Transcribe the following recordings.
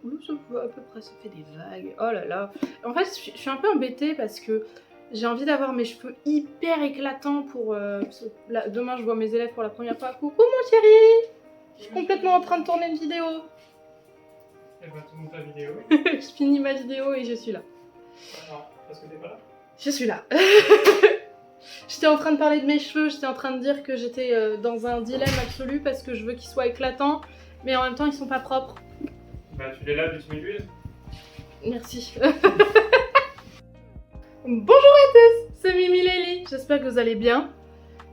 Oui, ça peut à peu près, ça fait des vagues. Oh là là. En fait, je suis un peu embêtée parce que j'ai envie d'avoir mes cheveux hyper éclatants pour... demain, je vois mes élèves pour la première fois. Coucou mon chéri! Je suis complètement en train de tourner une vidéo. Et bah, tourne ta vidéo. Je finis ma vidéo et je suis là. Alors, parce que t'es pas là. Je suis là. J'étais en train de parler de mes cheveux, j'étais en train de dire que j'étais dans un dilemme absolu parce que je veux qu'ils soient éclatants, mais en même temps ils sont pas propres. Bah, tu les laves et tu mets l'huile. Merci. Bonjour à tous, c'est Mimi Lélie, j'espère que vous allez bien.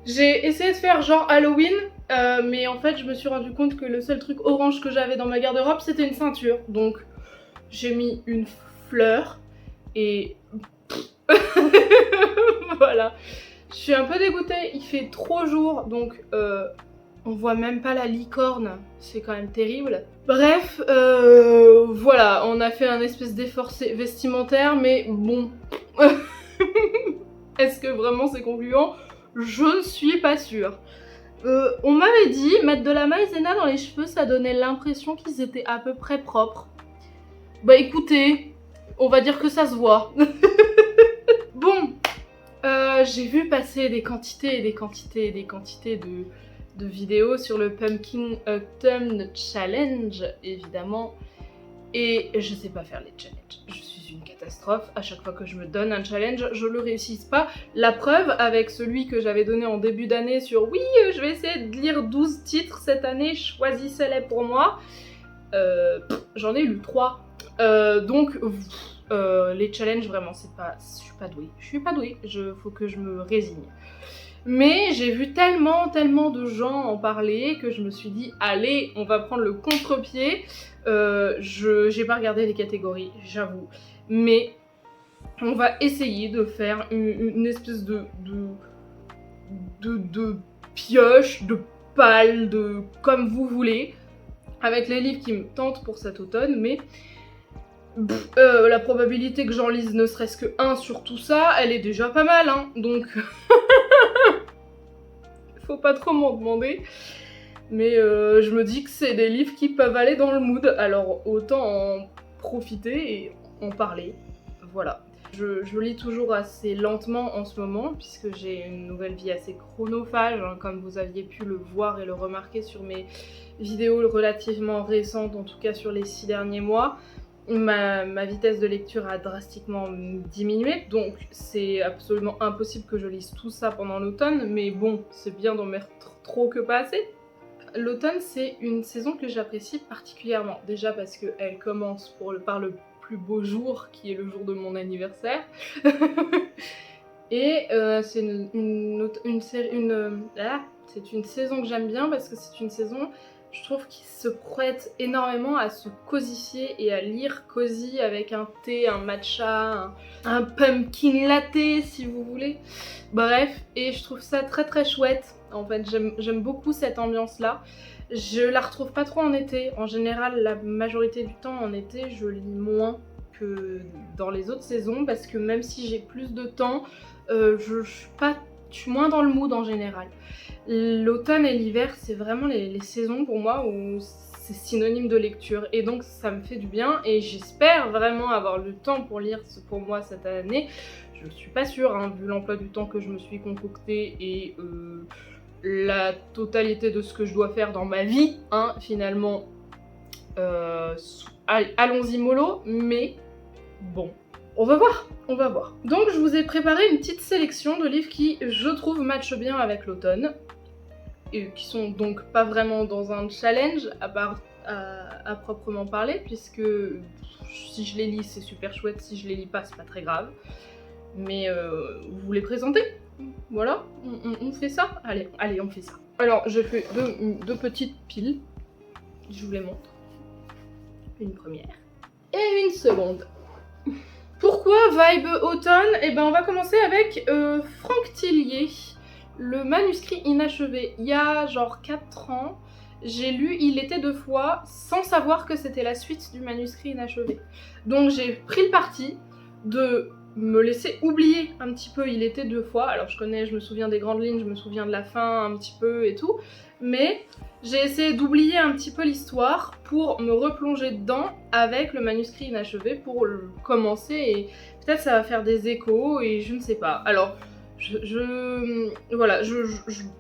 J'ai essayé de faire genre Halloween, mais en fait je me suis rendu compte que le seul truc orange que j'avais dans ma garde-robe c'était une ceinture. Donc j'ai mis une fleur et... voilà. Je suis un peu dégoûtée, il fait trop jour, donc on voit même pas la licorne, c'est quand même terrible. Bref, voilà, on a fait un espèce d'effort vestimentaire, mais bon... Est-ce que vraiment c'est concluant? Je ne suis pas sûre. On m'avait dit, mettre de la maïzena dans les cheveux, ça donnait l'impression qu'ils étaient à peu près propres. Bah écoutez, on va dire que ça se voit. Bon, j'ai vu passer des quantités et des quantités et des quantités de vidéos sur le Pumpkin Autumn Challenge, évidemment. Et je sais pas faire les challenges. Je suis une catastrophe. À chaque fois que je me donne un challenge, je le réussis pas. La preuve avec celui que j'avais donné en début d'année sur oui, je vais essayer de lire 12 titres cette année, choisissez-les pour moi. J'en ai lu 3. Donc, les challenges, vraiment, c'est pas... Je suis pas douée. Je suis pas douée. Faut que je me résigne. Mais j'ai vu tellement de gens en parler que je me suis dit, allez, on va prendre le contre-pied. J'ai pas regardé les catégories, j'avoue. Mais on va essayer de faire une espèce de pioche, de pâle, de comme vous voulez, avec les livres qui me tentent pour cet automne, mais la probabilité que j'en lise ne serait-ce que un sur tout ça, elle est déjà pas mal, hein, donc... Faut pas trop m'en demander. Mais je me dis que c'est des livres qui peuvent aller dans le mood, alors autant en profiter et en parler. Voilà. Je lis toujours assez lentement en ce moment, puisque j'ai une nouvelle vie assez chronophage, hein, comme vous aviez pu le voir et le remarquer sur mes vidéos relativement récentes, en tout cas sur les 6 derniers mois. Ma vitesse de lecture a drastiquement diminué, donc c'est absolument impossible que je lise tout ça pendant l'automne, mais bon, c'est bien d'en mettre trop que pas assez. L'automne, c'est une saison que j'apprécie particulièrement, déjà parce qu'elle commence par le plus beau jour, qui est le jour de mon anniversaire, et c'est une saison que j'aime bien parce que c'est une saison... Je trouve qu'il se prête énormément à se cosifier et à lire cosy avec un thé, un matcha, un pumpkin latte si vous voulez. Bref, et je trouve ça très chouette. En fait, j'aime beaucoup cette ambiance-là. Je la retrouve pas trop en été. En général, la majorité du temps en été, je lis moins que dans les autres saisons parce que même si j'ai plus de temps, je suis moins dans le mood en général. L'automne et l'hiver, c'est vraiment les saisons pour moi où c'est synonyme de lecture et donc ça me fait du bien et j'espère vraiment avoir le temps pour lire pour moi cette année. Je suis pas sûre, hein, vu l'emploi du temps que je me suis concocté et la totalité de ce que je dois faire dans ma vie, hein, finalement. Allons-y mollo, mais bon. On va voir, on va voir. Donc je vous ai préparé une petite sélection de livres qui, je trouve, matchent bien avec l'automne. Et qui sont donc pas vraiment dans un challenge, à proprement parler, puisque si je les lis, c'est super chouette, si je les lis pas, c'est pas très grave. Mais vous les présentez, voilà, on fait ça. Allez, on fait ça. Alors, je fais deux petites piles, je vous les montre. Une première et une seconde. Pourquoi Vibe Automne? Eh ben on va commencer avec Franck Tillier, le manuscrit inachevé. Il y a genre 4 ans, j'ai lu Il était 2 fois sans savoir que c'était la suite du manuscrit inachevé. Donc j'ai pris le parti de me laisser oublier un petit peu Il était 2 fois. Alors je me souviens des grandes lignes, je me souviens de la fin un petit peu et tout, mais j'ai essayé d'oublier un petit peu l'histoire pour me replonger dedans avec le manuscrit inachevé pour le commencer et peut-être ça va faire des échos et je ne sais pas. Alors, voilà, je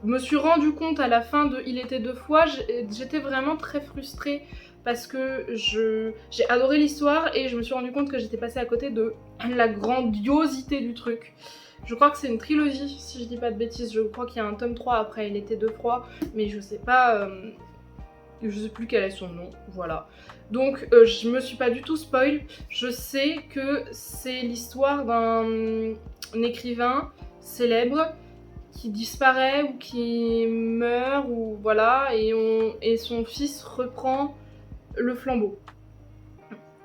me suis rendu compte à la fin de Il était deux fois, j'étais vraiment très frustrée parce que j'ai adoré l'histoire et je me suis rendu compte que j'étais passée à côté de la grandiosité du truc. Je crois que c'est une trilogie, si je dis pas de bêtises. Je crois qu'il y a un tome 3 après Il était deux fois, mais je sais pas, je sais plus quel est son nom, voilà. Donc je me suis pas du tout spoil. Je sais que c'est l'histoire d'un écrivain célèbre qui disparaît ou qui meurt ou voilà et son fils reprend le flambeau.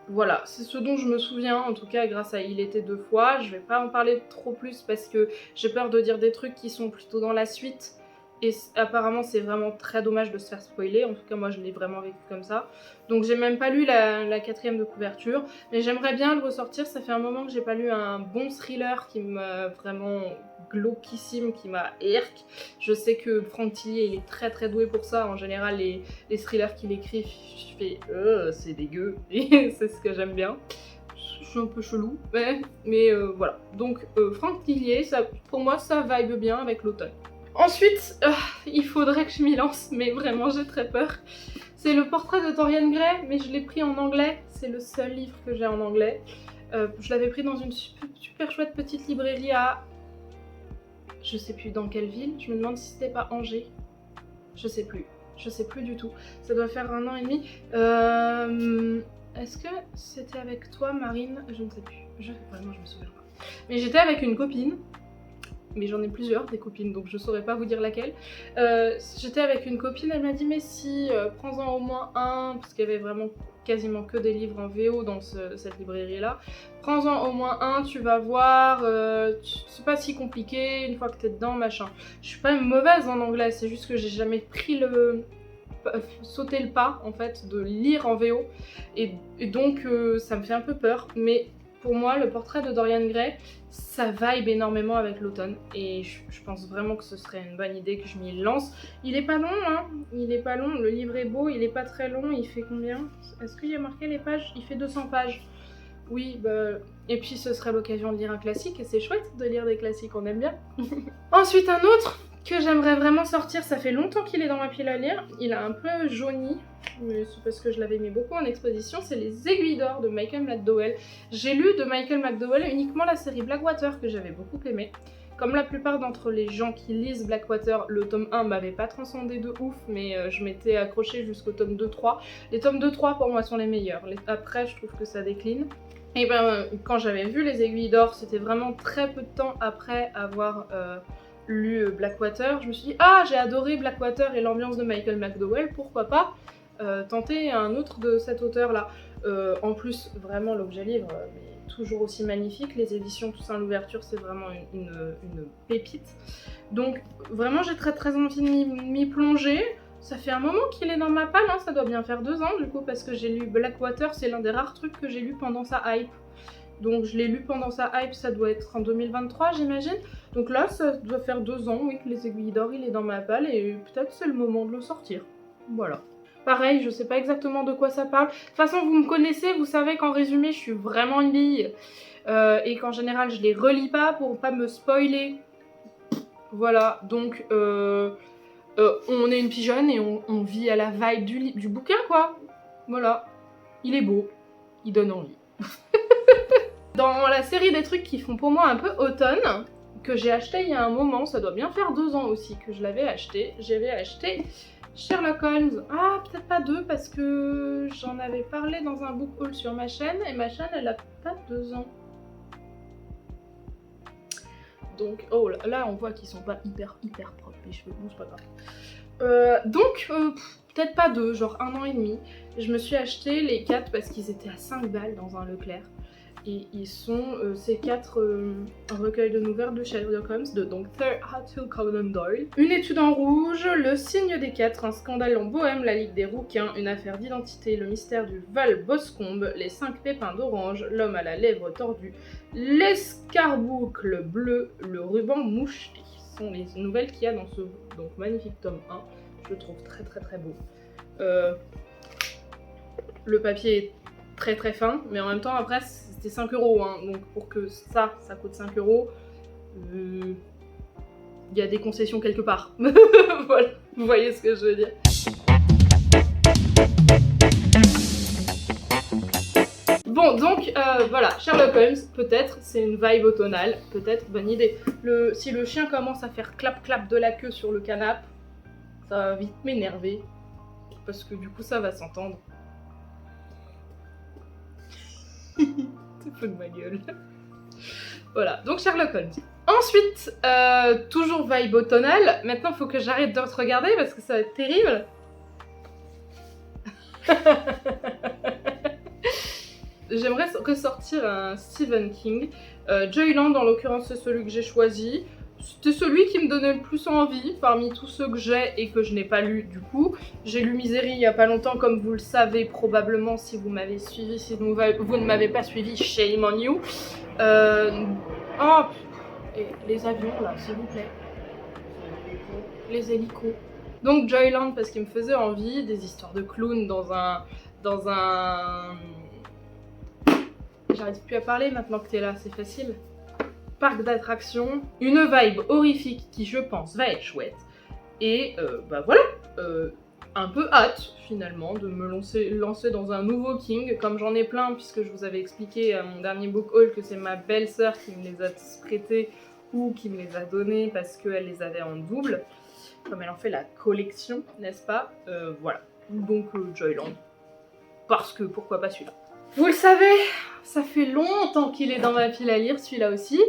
Voilà, c'est ce dont je me souviens, en tout cas grâce à Il était deux fois. Je vais pas en parler trop plus parce que j'ai peur de dire des trucs qui sont plutôt dans la suite. Et apparemment c'est vraiment très dommage de se faire spoiler, en tout cas moi je l'ai vraiment vécu comme ça. Donc j'ai même pas lu la quatrième de couverture, mais j'aimerais bien le ressortir, ça fait un moment que j'ai pas lu un bon thriller qui m'a vraiment glauquissime, qui m'a herk. Je sais que Franck Tillier il est très très doué pour ça, en général les thrillers qu'il écrit, je fais c'est dégueu, et c'est ce que j'aime bien. Je suis un peu chelou, mais voilà. Donc Franck Tillier, ça, pour moi ça vibe bien avec l'automne. Ensuite, il faudrait que je m'y lance, mais vraiment j'ai très peur. C'est le portrait de Dorian Gray, mais je l'ai pris en anglais. C'est le seul livre que j'ai en anglais. Je l'avais pris dans une super chouette petite librairie à... Je sais plus dans quelle ville. Je me demande si c'était pas Angers. Je sais plus du tout. Ça doit faire 1 an et demi. Est-ce que c'était avec toi, Marine? Je ne sais plus. Vraiment, je me souviens pas. Mais j'étais avec une copine. Mais j'en ai plusieurs des copines, donc je saurais pas vous dire laquelle. J'étais avec une copine, elle m'a dit mais si, prends-en au moins un, parce qu'il y avait vraiment quasiment que des livres en VO dans cette librairie là. Prends-en au moins un, tu vas voir, c'est pas si compliqué une fois que t'es dedans, machin. Je suis pas mauvaise en anglais, c'est juste que j'ai jamais pris sauter le pas en fait de lire en VO et donc ça me fait un peu peur, mais pour moi le portrait de Dorian Gray ça vibe énormément avec l'automne et je pense vraiment que ce serait une bonne idée que je m'y lance. Il est pas long hein, il est pas long, le livre est beau, il est pas très long, il fait combien? Est-ce qu'il y a marqué les pages? Il fait 200 pages. Oui, bah... Et puis ce serait l'occasion de lire un classique et c'est chouette de lire des classiques, on aime bien. Ensuite un autre que j'aimerais vraiment sortir, ça fait longtemps qu'il est dans ma pile à lire, il a un peu jauni, mais c'est parce que je l'avais mis beaucoup en exposition, c'est Les Aiguilles d'Or de Michael McDowell. J'ai lu de Michael McDowell uniquement la série Blackwater que j'avais beaucoup aimé. Comme la plupart d'entre les gens qui lisent Blackwater, le tome 1 m'avait pas transcendé de ouf, mais je m'étais accrochée jusqu'au tome 2-3. Les tomes 2-3 pour moi sont les meilleurs, après je trouve que ça décline. Et ben quand j'avais vu Les Aiguilles d'Or, c'était vraiment très peu de temps après avoir... lu Blackwater, je me suis dit ah j'ai adoré Blackwater et l'ambiance de Michael McDowell, pourquoi pas tenter un autre de cet auteur là. En plus vraiment l'objet livre mais toujours aussi magnifique, les éditions Toussaint Louverture c'est vraiment une pépite, donc vraiment j'ai très envie de m'y plonger. Ça fait un moment qu'il est dans ma palle, hein, ça doit bien faire 2 ans du coup parce que j'ai lu Blackwater, c'est l'un des rares trucs que j'ai lu pendant sa hype. Donc je l'ai lu pendant sa hype, ça doit être en 2023 j'imagine. Donc là ça doit faire 2 ans oui que Les Aiguilles d'Or il est dans ma palle et peut-être c'est le moment de le sortir. Voilà. Pareil, je sais pas exactement de quoi ça parle. De toute façon vous me connaissez, vous savez qu'en résumé je suis vraiment une bille. Et qu'en général je les relis pas pour pas me spoiler. Voilà, donc on est une pigeonne et on vit à la vibe du bouquin quoi. Voilà. Il est beau, il donne envie. Dans la série des trucs qui font pour moi un peu automne, que j'ai acheté il y a un moment, ça doit bien faire 2 ans aussi que je l'avais acheté, j'avais acheté Sherlock Holmes. Ah, peut-être pas 2 parce que j'en avais parlé dans un book haul sur ma chaîne et ma chaîne elle a pas 2 ans. Donc, oh là on voit qu'ils sont pas hyper propres les cheveux, bon c'est pas grave. Donc, peut-être pas 2, genre 1 an et demi. Je me suis acheté les 4 parce qu'ils étaient à 5 balles dans un Leclerc. Et ils sont ces 4 recueils de nouvelles de Sherlock Holmes, de donc Sir Arthur Conan Doyle. Une étude en rouge, Le signe des 4, un scandale en Bohème, La Ligue des rouquins, une affaire d'identité, le mystère du Val Boscombe, Les 5 pépins d'orange, L'homme à la lèvre tordue, L'escarboucle bleu, Le ruban moucheté. Ce sont les nouvelles qu'il y a dans ce donc magnifique tome 1. je trouve très très très beau. Le papier est très très fin, mais en même temps après c'était 5 €, hein, donc pour que ça coûte 5 €, il y a des concessions quelque part. Voilà, vous voyez ce que je veux dire. Bon, donc voilà, Sherlock Holmes, peut-être, c'est une vibe automnale, peut-être, bonne idée. Si le chien commence à faire clap-clap de la queue sur le canapé, ça va vite m'énerver, parce que du coup ça va s'entendre. Tu te fous de ma gueule. Voilà, donc Sherlock Holmes. Ensuite, toujours vibe automnale, maintenant il faut que j'arrête de te regarder parce que ça va être terrible. J'aimerais ressortir un Stephen King. Joyland, en l'occurrence, c'est celui que j'ai choisi. C'était celui qui me donnait le plus envie parmi tous ceux que j'ai et que je n'ai pas lu du coup. J'ai lu Misery il y a pas longtemps, comme vous le savez probablement si vous m'avez suivi. Si vous ne m'avez pas suivi, shame on you. Oh, et les avions là, s'il vous plaît. Les hélicos. Donc Joyland parce qu'il me faisait envie, des histoires de clowns dans un... J'arrive plus à parler maintenant que t'es là, c'est facile. Parc d'attractions, une vibe horrifique qui je pense va être chouette. Et bah voilà, un peu hâte finalement de me lancer dans un nouveau King, comme j'en ai plein puisque je vous avais expliqué à mon dernier book haul que c'est ma belle-sœur qui me les a prêtés ou qui me les a donnés parce qu'elle les avait en double, comme elle en fait la collection, n'est-ce pas? Voilà, donc Joyland, parce que pourquoi pas celui-là. Vous le savez, ça fait longtemps qu'il est dans ma pile à lire, celui-là aussi.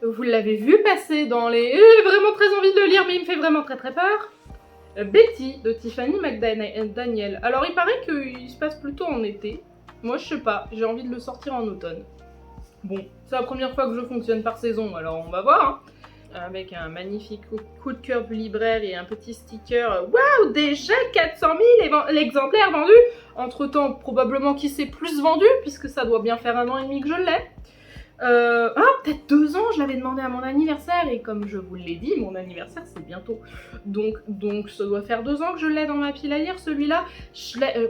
Vous l'avez vu passer dans les... J'ai vraiment très envie de le lire, mais il me fait vraiment très très peur. Betty, de Tiffany McDaniel. Alors, il paraît qu'il se passe plutôt en été. Moi, je sais pas, j'ai envie de le sortir en automne. Bon, c'est la première fois que je fonctionne par saison, alors on va voir, hein. Avec un magnifique coup de cœur du libraire et un petit sticker. Waouh, déjà 400 000 exemplaires vendus. Entre-temps, probablement qu'il s'est plus vendu, puisque ça doit bien faire 1 an et demi que je l'ai. Peut-être 2 ans, je l'avais demandé à mon anniversaire, et comme je vous l'ai dit, mon anniversaire c'est bientôt. Donc ça doit faire 2 ans que je l'ai dans ma pile à lire, celui-là.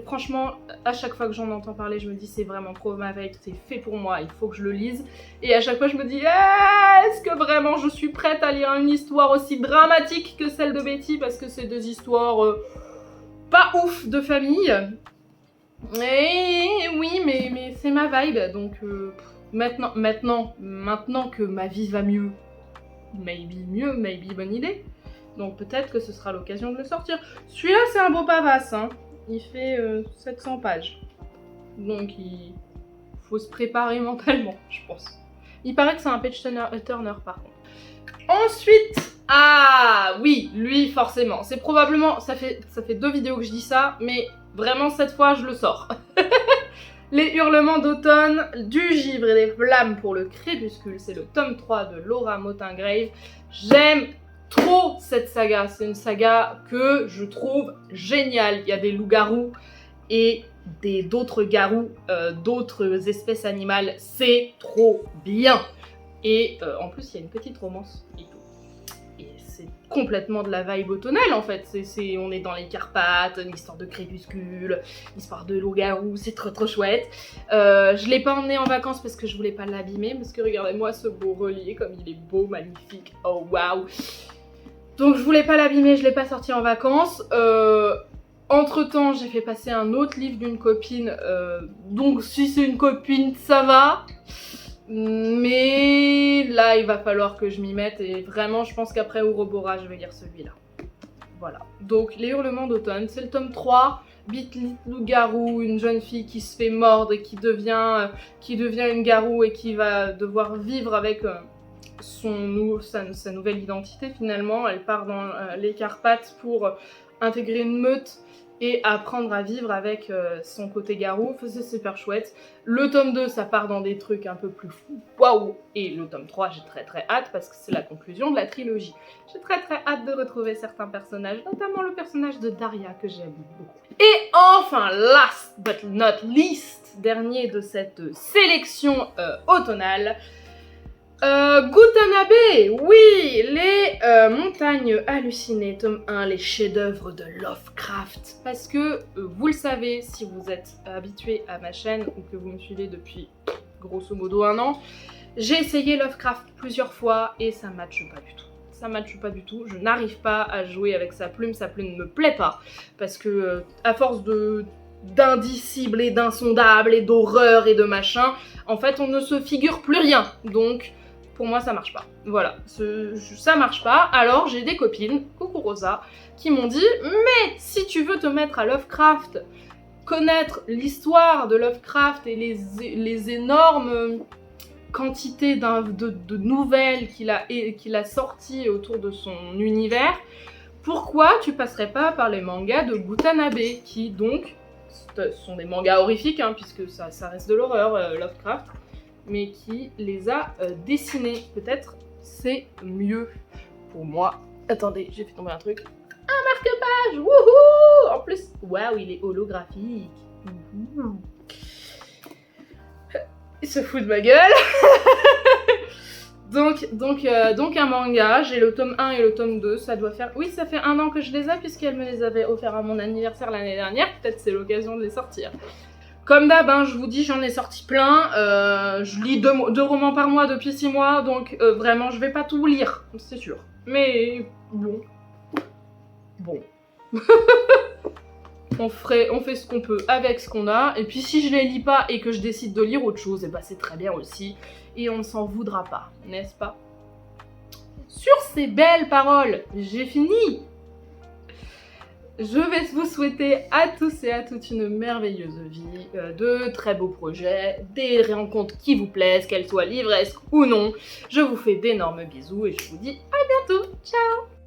Franchement, à chaque fois que j'en entends parler, je me dis c'est vraiment trop ma vibe, c'est fait pour moi, il faut que je le lise. Et à chaque fois je me dis, est-ce que vraiment je suis prête à lire une histoire aussi dramatique que celle de Betty, parce que c'est 2 histoires pas ouf de famille. Et oui, mais c'est ma vibe, donc... Maintenant que ma vie va mieux, maybe bonne idée. Donc peut-être que ce sera l'occasion de le sortir. Celui-là, c'est un beau pavasse, hein. Il fait 700 pages. Donc il faut se préparer mentalement, je pense. Il paraît que c'est un page-turner par contre. Ensuite, ah oui, lui forcément. C'est probablement, ça fait 2 vidéos que je dis ça, mais vraiment cette fois je le sors. Les hurlements d'automne, du givre et des flammes pour le crépuscule, c'est le tome 3 de Laura Motin-Grave. J'aime trop cette saga, c'est une saga que je trouve géniale. Il y a des loups-garous et d'autres garous, d'autres espèces animales, c'est trop bien. Et en plus, il y a une petite romance et tout. Et c'est complètement de la vibe automnale en fait. On est dans les Carpates, une histoire de crépuscule, une histoire de loup-garou, c'est trop chouette. Je l'ai pas emmené en vacances parce que je voulais pas l'abîmer, parce que regardez-moi ce beau relié, comme il est beau, magnifique, oh waouh. Donc je voulais pas l'abîmer, je l'ai pas sorti en vacances. Entre temps, j'ai fait passer un autre livre d'une copine, donc si c'est une copine, ça va. Mais là, il va falloir que je m'y mette et vraiment, je pense qu'après Ouroboros, je vais lire celui-là. Voilà. Donc, Les Hurlements d'automne, c'est le tome 3. Bitlit loup-garou, une jeune fille qui se fait mordre et qui devient une garou et qui va devoir vivre avec sa nouvelle identité finalement. Elle part dans les Carpates pour intégrer une meute et apprendre à vivre avec son côté garou, c'est super chouette. Le tome 2, ça part dans des trucs un peu plus fous, waouh. Et le tome 3, j'ai très hâte parce que c'est la conclusion de la trilogie. J'ai très hâte de retrouver certains personnages, notamment le personnage de Daria que j'aime beaucoup. Et enfin, last but not least, dernier de cette sélection automnale, Gutanabe, oui, les montagnes hallucinées, tome 1, les chefs-d'œuvre de Lovecraft. Parce que, vous le savez, si vous êtes habitué à ma chaîne ou que vous me suivez depuis grosso modo 1 an, j'ai essayé Lovecraft plusieurs fois et ça matche pas du tout. Ça matche pas du tout, je n'arrive pas à jouer avec sa plume ne me plaît pas. Parce que, à force d'indicibles et d'insondables et d'horreur et de machin, en fait on ne se figure plus rien. Donc pour moi ça marche pas. Voilà, ça marche pas. Alors j'ai des copines, coucou Rosa, qui m'ont dit mais si tu veux te mettre à Lovecraft, connaître l'histoire de Lovecraft et les énormes quantités de nouvelles qu'il a sorties autour de son univers, pourquoi tu passerais pas par les mangas de Gutanabe, qui donc sont des mangas horrifiques, hein, puisque ça reste de l'horreur, Lovecraft, mais qui les a dessinés. Peut-être c'est mieux pour moi. Attendez, j'ai fait tomber un truc. Un marque-page, wouhou! En plus, waouh, il est holographique. Wouhou. Il se fout de ma gueule. donc un manga, j'ai le tome 1 et le tome 2, ça doit faire... Oui, ça fait 1 an que je les ai, puisqu'elle me les avait offerts à mon anniversaire l'année dernière, peut-être c'est l'occasion de les sortir. Comme d'hab, hein, je vous dis, j'en ai sorti plein, je lis 2 romans par mois depuis 6 mois, donc vraiment, je vais pas tout lire, c'est sûr. Mais bon. On fait ce qu'on peut avec ce qu'on a, et puis si je les lis pas et que je décide de lire autre chose, et bah c'est très bien aussi, et on ne s'en voudra pas, n'est-ce pas? Sur ces belles paroles, j'ai fini. Je vais vous souhaiter à tous et à toutes une merveilleuse vie, de très beaux projets, des rencontres qui vous plaisent, qu'elles soient livresques ou non. Je vous fais d'énormes bisous et je vous dis à bientôt. Ciao!